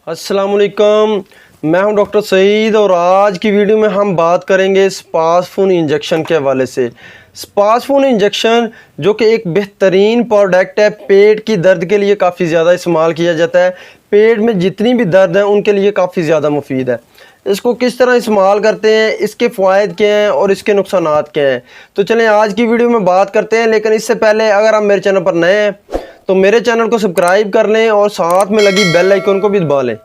अस्सलामुअलैकुम, मैं हूं डॉक्टर सईद और आज की वीडियो में हम बात करेंगे स्पासफून इंजेक्शन के हवाले से। स्पासफून इंजेक्शन जो कि एक बेहतरीन प्रोडक्ट है, पेट की दर्द के लिए काफ़ी ज़्यादा इस्तेमाल किया जाता है। पेट में जितनी भी दर्द है उनके लिए काफ़ी ज़्यादा मुफीद है। इसको किस तरह इस्तेमाल करते हैं, इसके फ़ायदे क्या हैं और इसके नुकसानात क्या हैं, तो चलें आज की वीडियो में बात करते हैं। लेकिन इससे पहले अगर आप मेरे चैनल पर नए हैं तो मेरे चैनल को सब्सक्राइब कर लें और साथ में लगी बेल आइकन को भी दबा लें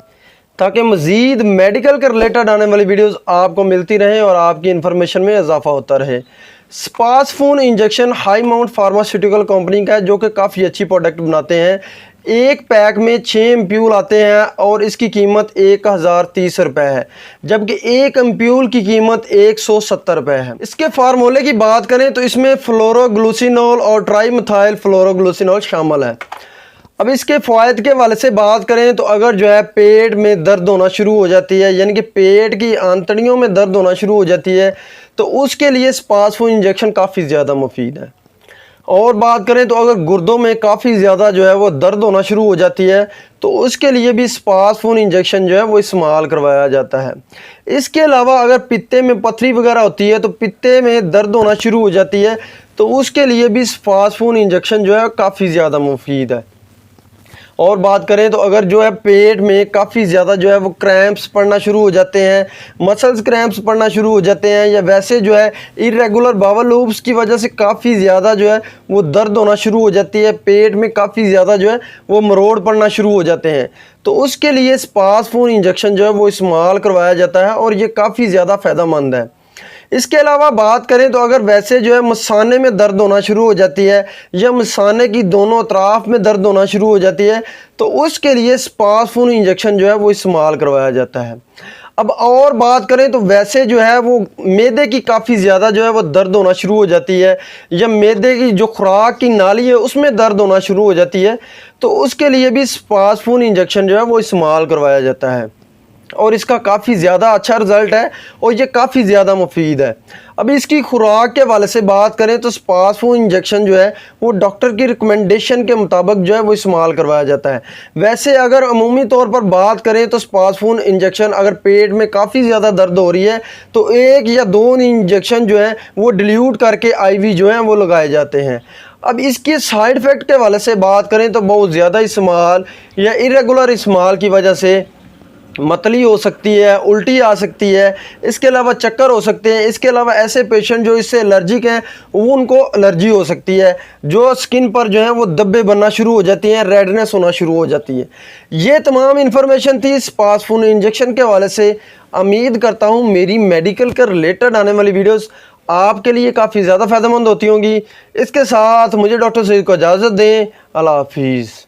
ताकि मज़ीद मेडिकल के रिलेटेड आने वाली वीडियोस आपको मिलती रहें और आपकी इन्फॉर्मेशन में इजाफा होता रहे। स्पासफून injection high mount pharmaceutical company का है जो कि काफ़ी अच्छी प्रोडक्ट बनाते हैं। एक पैक में 6 एम्प्यूल आते हैं और इसकी कीमत 1030 रुपये है, जबकि एक एम्प्यूल की कीमत 170 रुपये है। इसके फार्मूले की बात करें तो इसमें फ्लोरोग्लूसिनोल और ट्राईमिथाइल फ्लोरोग्लूसिनोल शामिल है। अब इसके फ़ायदे के हवाले से बात करें तो अगर जो है पेट में दर्द होना शुरू हो जाती है, यानी कि पेट की आंतड़ियों में दर्द होना शुरू हो जाती है, तो उसके लिए स्पासफून इंजेक्शन काफ़ी ज़्यादा मुफीद है। और बात करें तो अगर गुर्दों में काफ़ी ज़्यादा जो है वो दर्द होना शुरू हो जाती है तो उसके लिए भी स्पासफून इंजेक्शन जो है वो इस्तेमाल करवाया जाता है। इसके अलावा अगर पित्ते में पथरी वगैरह होती है, तो पित्ते में दर्द होना शुरू हो जाती है, तो उसके लिए भी स्पासफून इंजेक्शन जो है काफ़ी ज़्यादा मुफीद है। और बात करें तो अगर जो है पेट में काफ़ी ज़्यादा जो है वो क्रैम्प्स पड़ना शुरू हो जाते हैं, मसल्स क्रैम्प्स पड़ना शुरू हो जाते हैं, या वैसे जो है इरेगुलर बावल लूप्स की वजह से काफ़ी ज़्यादा जो है वो दर्द होना शुरू हो जाती है, पेट में काफ़ी ज़्यादा जो है वो मरोड़ पड़ना शुरू हो जाते हैं, तो उसके लिए स्पासफून इंजेक्शन जो है वो इस्तेमाल करवाया जाता है और ये काफ़ी ज़्यादा फ़ायदेमंद है। इसके अलावा बात करें तो अगर वैसे जो है मसाने में दर्द होना शुरू हो जाती है या मसाने की दोनों अतराफ में दर्द होना शुरू हो जाती है, तो उसके लिए स्पासफून इंजेक्शन जो है वो इस्तेमाल करवाया जाता है। अब और बात करें तो वैसे जो है वो मैदे की काफ़ी ज़्यादा जो है वो दर्द होना शुरू हो जाती है, या मैदे की जो खुराक की नाली है उसमें दर्द होना शुरू हो जाती है, तो उसके लिए भी स्पासफून इंजेक्शन जो है वो इस्तेमाल करवाया जाता है और इसका काफ़ी ज़्यादा अच्छा रिज़ल्ट है और ये काफ़ी ज़्यादा मुफीद है। अब इसकी खुराक के हवाले से बात करें तो स्पासफून इंजेक्शन जो है वो डॉक्टर की रिकमेंडेशन के मुताबिक जो है वो इस्तेमाल करवाया जाता है। वैसे अगर अमूमी तौर पर बात करें तो स्पासफून इंजेक्शन अगर पेट में काफ़ी ज़्यादा दर्द हो रही है तो 1 या 2 इंजेक्शन जो है वो डिल्यूट करके IV जो है वो लगाए जाते हैं। अब इसके साइड इफ़ेक्ट के हवाले से बात करें तो बहुत ज़्यादा इस्तेमाल या इरेगुलर इस्तेमाल की वजह से मतली हो सकती है, उल्टी आ सकती है, इसके अलावा चक्कर हो सकते हैं। इसके अलावा ऐसे पेशेंट जो इससे एलर्जिक हैं वो उनको एलर्जी हो सकती है, जो स्किन पर जो है वो धब्बे बनना शुरू हो जाती हैं, रेडनेस होना शुरू हो जाती है। ये तमाम इन्फॉर्मेशन थी स्पासफून इंजेक्शन के हवाले से। उम्मीद करता हूँ मेरी मेडिकल के रिलेटेड आने वाली वीडियोस आपके लिए काफ़ी ज़्यादा फ़ायदेमंद होती होंगी। इसके साथ मुझे डॉक्टर सईद को इजाज़त दें। अल्लाह हाफिज़।